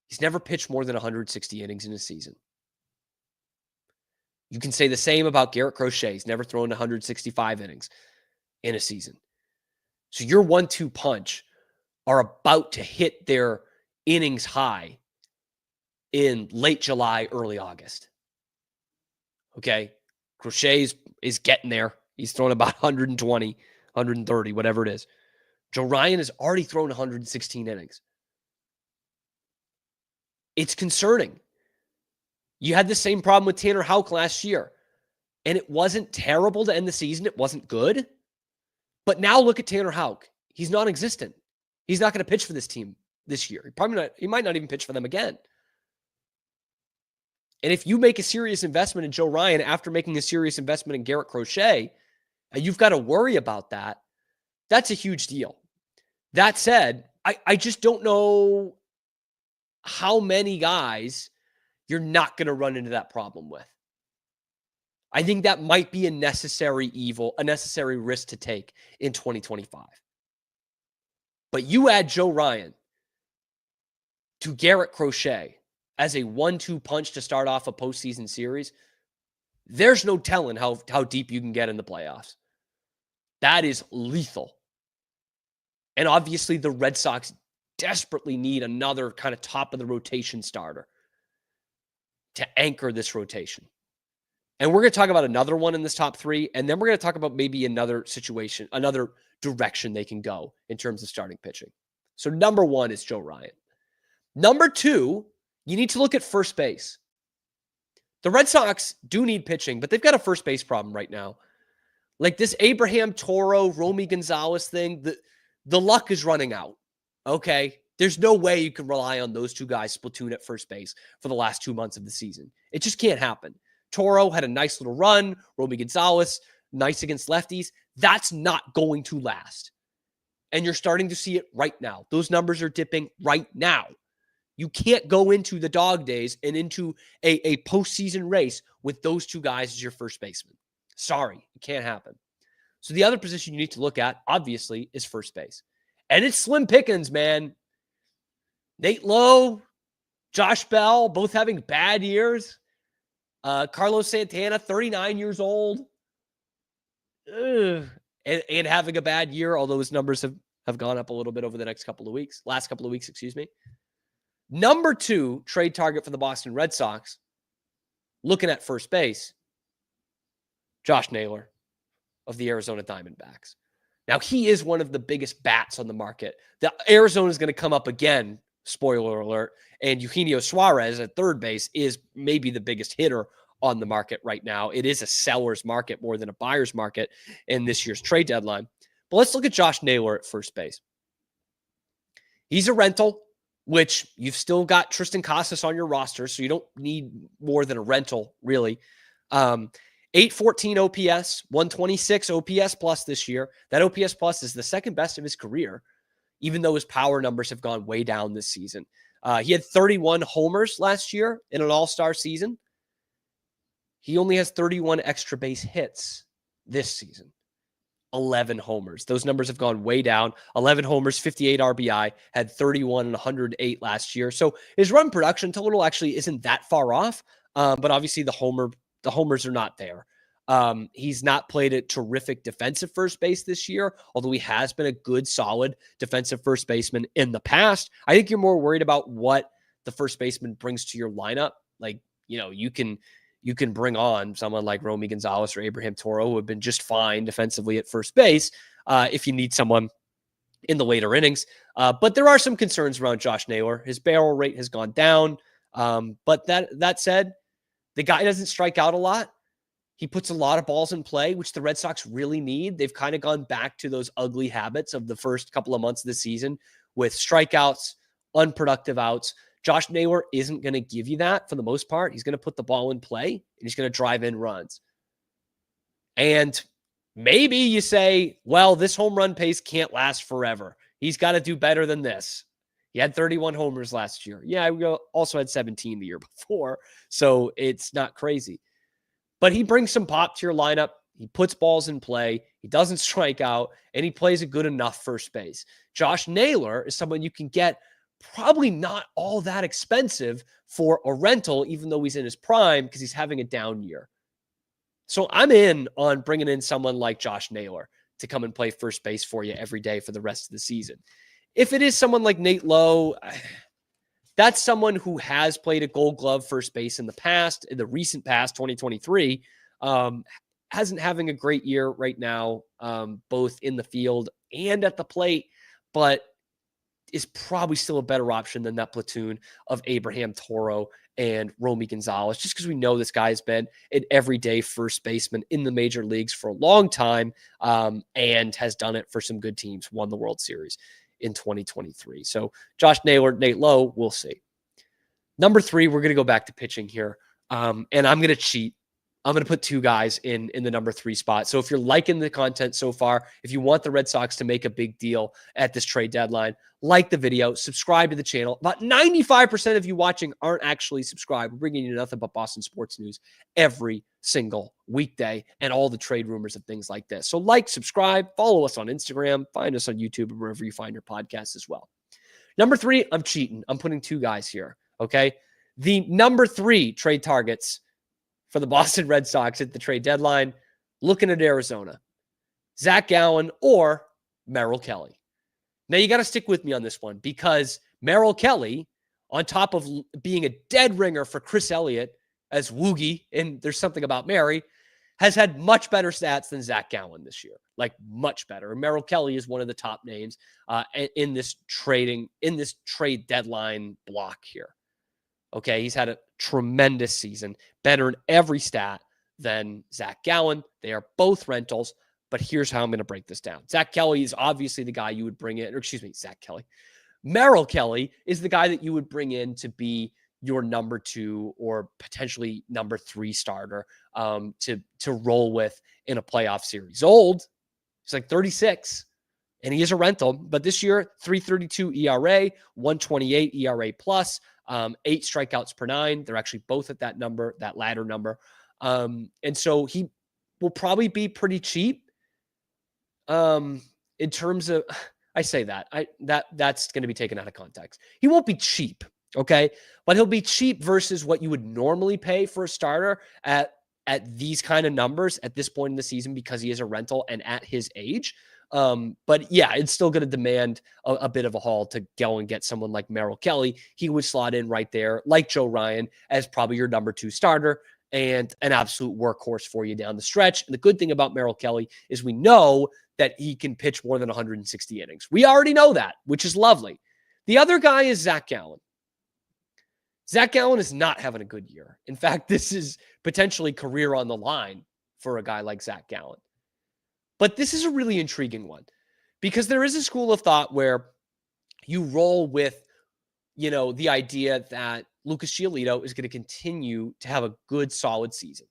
He's never pitched more than 160 innings in a season. You can say the same about Garrett Crochet. He's never thrown 165 innings in a season. So your 1-2 punch are about to hit their innings high in late July, early August. Okay? Crochet is getting there. He's thrown about 120, 130, whatever it is. Joe Ryan has already thrown 116 innings. It's concerning. You had the same problem with Tanner Houck last year, and it wasn't terrible to end the season. It wasn't good. But now look at Tanner Houck. He's non-existent. He's not going to pitch for this team this year. He might not even pitch for them again. And if you make a serious investment in Joe Ryan after making a serious investment in Garrett Crochet, and you've got to worry about that, that's a huge deal. That said, I just don't know how many guys you're not going to run into that problem with. I think that might be a necessary evil, a necessary risk to take in 2025. But you add Joe Ryan to Garrett Crochet as a 1-2 punch to start off a postseason series, there's no telling how deep you can get in the playoffs. That is lethal. And obviously the Red Sox desperately need another kind of top of the rotation starter to anchor this rotation. And we're going to talk about another one in this top 3, and then we're going to talk about maybe another situation, another direction they can go in terms of starting pitching. So number 1 is Joe Ryan. Number 2, you need to look at first base. The Red Sox do need pitching, but they've got a first base problem right now. Like this Abraham Toro, Romy Gonzalez thing, the luck is running out. Okay? There's no way you can rely on those two guys platoon at first base for the last 2 months of the season. It just can't happen. Toro had a nice little run. Romy Gonzalez, nice against lefties. That's not going to last. And you're starting to see it right now. Those numbers are dipping right now. You can't go into the dog days and into a postseason race with those two guys as your first baseman. Sorry, it can't happen. So the other position you need to look at, obviously, is first base. And it's slim pickings, man. Nate Lowe, Josh Bell, both having bad years. Carlos Santana, 39 years old. And having a bad year, although his numbers have gone up a little bit over the last couple of weeks, excuse me. Number 2 trade target for the Boston Red Sox, looking at first base, Josh Naylor of the Arizona Diamondbacks. Now, he is one of the biggest bats on the market. The Arizona is going to come up again, spoiler alert, and Eugenio Suarez at third base is maybe the biggest hitter on the market right now. It is a seller's market more than a buyer's market in this year's trade deadline. But let's look at Josh Naylor at first base. He's a rental, which you've still got Tristan Casas on your roster, so you don't need more than a rental, really. 814 OPS, 126 OPS plus this year. That OPS plus is the second best of his career. even though his power numbers have gone way down this season. He had 31 homers last year in an all-star season. He only has 31 extra base hits this season. 11 homers. Those numbers have gone way down. 11 homers, 58 RBI, had 31 and 108 last year. So his run production total actually isn't that far off. But obviously the homers are not there. He's not played a terrific defensive first base this year, although he has been a good, solid defensive first baseman in the past. I think you're more worried about what the first baseman brings to your lineup. Like, you can bring on someone like Romy Gonzalez or Abraham Toro, who have been just fine defensively at first base, if you need someone in the later innings. But there are some concerns around Josh Naylor. His barrel rate has gone down. But that said, the guy doesn't strike out a lot. He puts a lot of balls in play, which the Red Sox really need. They've kind of gone back to those ugly habits of the first couple of months of the season with strikeouts, unproductive outs. Josh Naylor isn't going to give you that for the most part. He's going to put the ball in play, and he's going to drive in runs. And maybe you say, well, this home run pace can't last forever. He's got to do better than this. He had 31 homers last year. Yeah, we also had 17 the year before, so it's not crazy. But he brings some pop to your lineup. He puts balls in play. He doesn't strike out, and he plays a good enough first base. Josh Naylor is someone you can get probably not all that expensive for a rental, even though he's in his prime, because he's having a down year. So I'm in on bringing in someone like Josh Naylor to come and play first base for you every day for the rest of the season. If it is someone like Nate Lowe, that's someone who has played a Gold Glove first base in the past, in the recent past, 2023. Hasn't having a great year right now, both in the field and at the plate, but is probably still a better option than that platoon of Abraham Toro and Romy Gonzalez, just because we know this guy has been an everyday first baseman in the major leagues for a long time, and has done it for some good teams, won the World Series in 2023. So Josh Naylor, Nate Lowe, we'll see. Number 3, we're going to go back to pitching here. And I'm going to cheat. I'm going to put 2 guys in the number 3 spot. So if you're liking the content so far, if you want the Red Sox to make a big deal at this trade deadline, like the video, subscribe to the channel. About 95% of you watching aren't actually subscribed. We're bringing you nothing but Boston sports news every single weekday and all the trade rumors and things like this. So like, subscribe, follow us on Instagram, find us on YouTube, or wherever you find your podcasts as well. Number 3, I'm cheating. I'm putting 2 guys here, okay? The number 3 trade targets for the Boston Red Sox at the trade deadline, looking at Arizona, Zach Gallen or Merrill Kelly. Now, you got to stick with me on this one, because Merrill Kelly, on top of being a dead ringer for Chris Elliott as Woogie, and there's something about Mary, has had much better stats than Zach Gallen this year, like much better. And Merrill Kelly is one of the top names in this trade deadline block here. Okay, he's had a tremendous season, better in every stat than Zach Gallen. They are both rentals, but here's how I'm going to break this down. Zach Kelly is obviously the guy you would bring in, or excuse me, Zach Kelly. Merrill Kelly is the guy that you would bring in to be your number 2 or potentially number 3 starter to roll with in a playoff series. Old, he's like 36, and he is a rental, but this year, 3.32 ERA, 1.28 ERA plus, 8 strikeouts per 9. They're actually both at that number, that latter number. And so he will probably be pretty cheap. In terms of, I say that's going to be taken out of context. He won't be cheap, okay? But he'll be cheap versus what you would normally pay for a starter at these kind of numbers at this point in the season, because he is a rental and at his age. But yeah, it's still going to demand a bit of a haul to go and get someone like Merrill Kelly. He would slot in right there, like Joe Ryan, as probably your number 2 starter and an absolute workhorse for you down the stretch. And the good thing about Merrill Kelly is we know that he can pitch more than 160 innings. We already know that, which is lovely. The other guy is Zach Gallen. Zach Gallen is not having a good year. In fact, this is potentially career on the line for a guy like Zach Gallen. But this is a really intriguing one, because there is a school of thought where you roll with, the idea that Lucas Giolito is going to continue to have a good, solid season.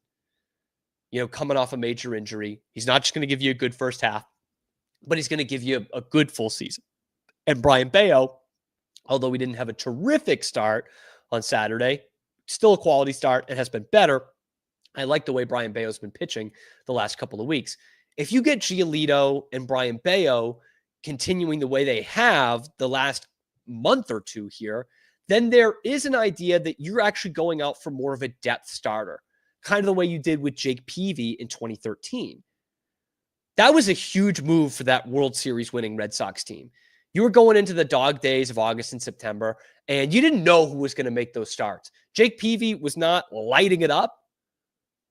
Coming off a major injury, he's not just going to give you a good first half, but he's going to give you a good full season. And Brian Bayo, although he didn't have a terrific start on Saturday, still a quality start and has been better. I like the way Brian Bayo's been pitching the last couple of weeks. If you get Giolito and Brian Bayo continuing the way they have the last month or two here, then there is an idea that you're actually going out for more of a depth starter, kind of the way you did with Jake Peavy in 2013. That was a huge move for that World Series winning Red Sox team. You were going into the dog days of August and September, and you didn't know who was going to make those starts. Jake Peavy was not lighting it up,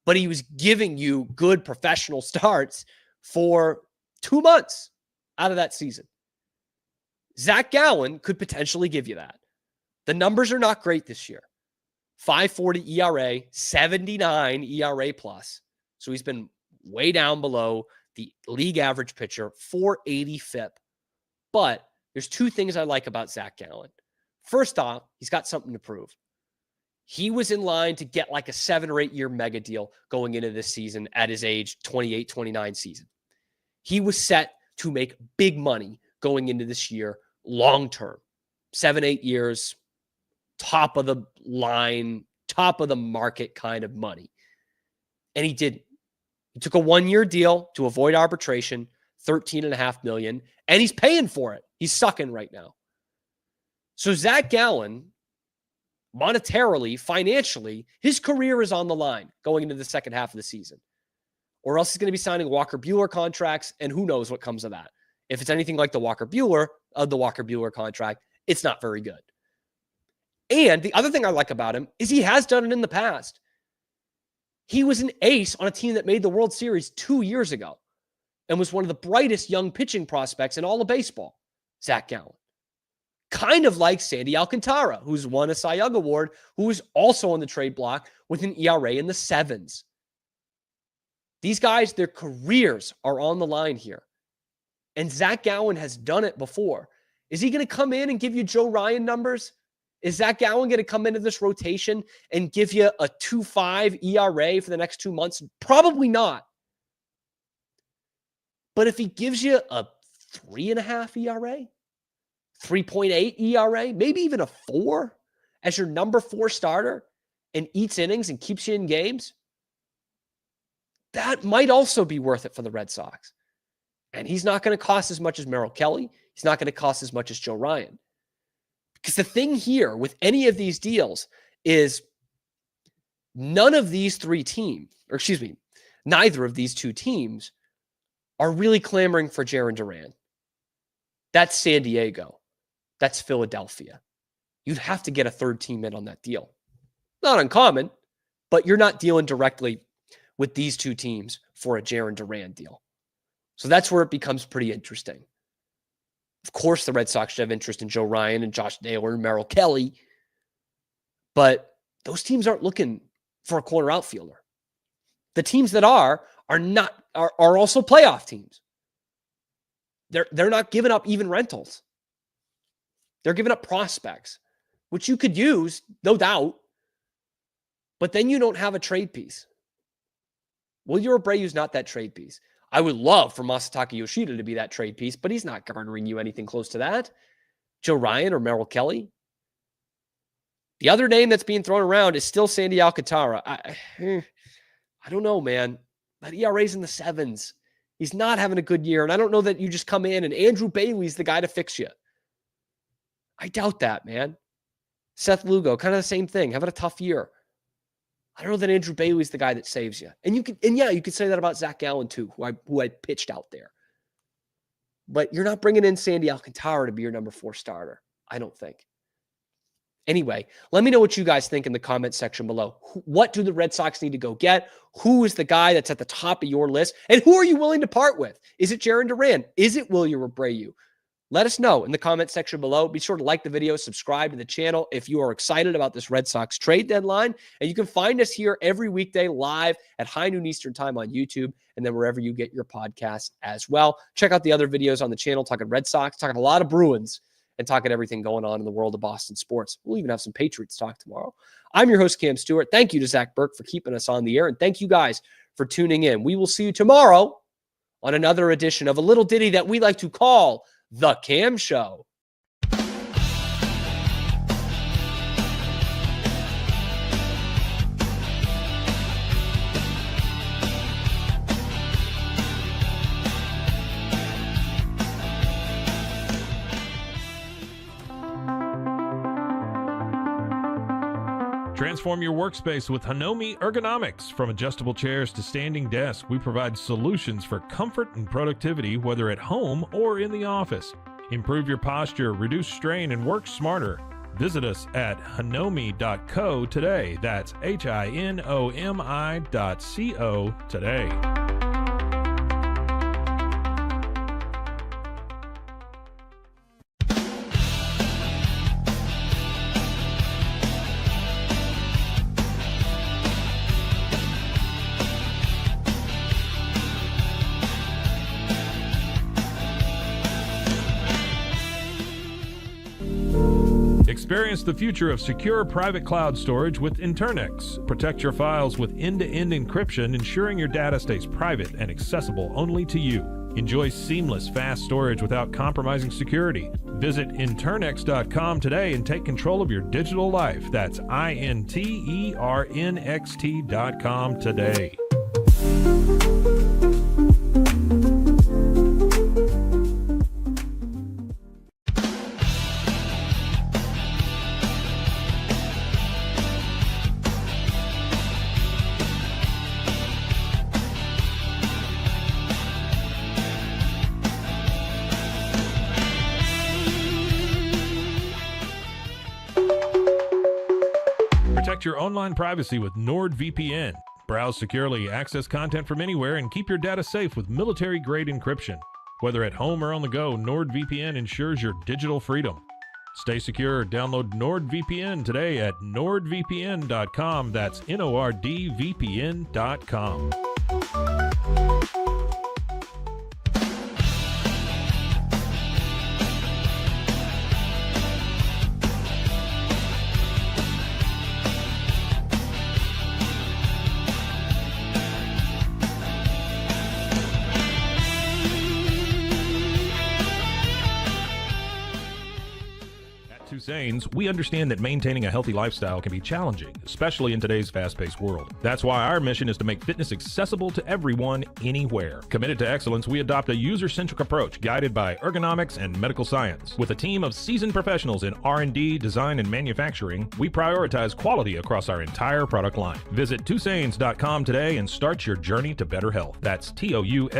but he was giving you good professional starts for 2 months out of that season. Zach Gallen could potentially give you that. The numbers are not great this year. 5.40 ERA, 79 ERA plus. So he's been way down below the league average pitcher, 4.80 FIP. But there's two things I like about Zach Gallen. First off, he's got something to prove. He was in line to get like a 7 or 8 year mega deal going into this season at his age 28, 29 season. He was set to make big money going into this year long-term. 7, 8 years, top of the line, top of the market kind of money. And he didn't. He took a 1-year deal to avoid arbitration, $13.5 million, and he's paying for it. He's sucking right now. So Zach Gallen, monetarily, financially, his career is on the line going into the second half of the season. Or else he's going to be signing Walker Buehler contracts, and who knows what comes of that. If it's anything like the Walker Buehler contract, it's not very good. And the other thing I like about him is he has done it in the past. He was an ace on a team that made the World Series 2 years ago and was one of the brightest young pitching prospects in all of baseball, Zach Gallen. Kind of like Sandy Alcantara, who's won a Cy Young Award, who is also on the trade block with an ERA in the 7s. These guys, their careers are on the line here. And Zach Gallen has done it before. Is he going to come in and give you Joe Ryan numbers? Is Zach Gallen going to come into this rotation and give you a 2.5 ERA for the next 2 months? Probably not. But if he gives you a 3.5 ERA, 3.8 ERA, maybe even a 4 as your number 4 starter and eats innings and keeps you in games, that might also be worth it for the Red Sox. And he's not going to cost as much as Merrill Kelly. He's not going to cost as much as Joe Ryan. Because the thing here with any of these deals is neither of these two teams are really clamoring for Jarren Duran. That's San Diego. That's Philadelphia. You'd have to get a third team in on that deal. Not uncommon, but you're not dealing directly with these two teams for a Jarren Duran deal. So that's where it becomes pretty interesting. Of course, the Red Sox should have interest in Joe Ryan and Josh Naylor and Merrill Kelly, but those teams aren't looking for a corner outfielder. The teams that are also playoff teams. They're not giving up even rentals. They're giving up prospects, which you could use, no doubt, but then you don't have a trade piece. Wilyer Abreu's not that trade piece. I would love for Masataka Yoshida to be that trade piece, but he's not garnering you anything close to that. Joe Ryan or Merrill Kelly. The other name that's being thrown around is still Sandy Alcantara. I don't know, man. That ERA's in the 7s. He's not having a good year, and I don't know that you just come in and Andrew Bailey's the guy to fix you. I doubt that, man. Seth Lugo, kind of the same thing, having a tough year. I don't know that Andrew Bailey's the guy that saves you. And you could say that about Zach Gallen too, who I pitched out there. But you're not bringing in Sandy Alcantara to be your number 4 starter, I don't think. Anyway, let me know what you guys think in the comment section below. What do the Red Sox need to go get? Who is the guy that's at the top of your list? And who are you willing to part with? Is it Jarren Duran? Is it Wilyer Abreu? Let us know in the comment section below. Be sure to like the video, subscribe to the channel if you are excited about this Red Sox trade deadline. And you can find us here every weekday live at high noon Eastern time on YouTube and then wherever you get your podcasts as well. Check out the other videos on the channel, talking Red Sox, talking a lot of Bruins, and talking everything going on in the world of Boston sports. We'll even have some Patriots talk tomorrow. I'm your host, Cam Stewart. Thank you to Zach Burke for keeping us on the air. And thank you guys for tuning in. We will see you tomorrow on another edition of a little ditty that we like to call The Cam Show. Transform your workspace with Hanomi Ergonomics. From adjustable chairs to standing desks, we provide solutions for comfort and productivity, whether at home or in the office. Improve your posture, reduce strain, and work smarter. Visit us at hanomi.co today. That's HINOMI.co today. Experience the future of secure private cloud storage with Internex. Protect your files with end-to-end encryption, ensuring your data stays private and accessible only to you. Enjoy seamless, fast storage without compromising security. Visit Internex.com today and take control of your digital life. That's INTERNXT.com today. Protect your online privacy with NordVPN. Browse securely, access content from anywhere, and keep your data safe with military-grade encryption. Whether at home or on the go, NordVPN ensures your digital freedom. Stay secure. Download NordVPN today at nordvpn.com. That's NORDVPN.com. We understand that maintaining a healthy lifestyle can be challenging, especially in today's fast-paced world. That's why our mission is to make fitness accessible to everyone, anywhere. Committed to excellence, we adopt a user-centric approach guided by ergonomics and medical science. With a team of seasoned professionals in R&D, design, and manufacturing, we prioritize quality across our entire product line. Visit TwoSains.com today and start your journey to better health. That's TOUSAINS.com.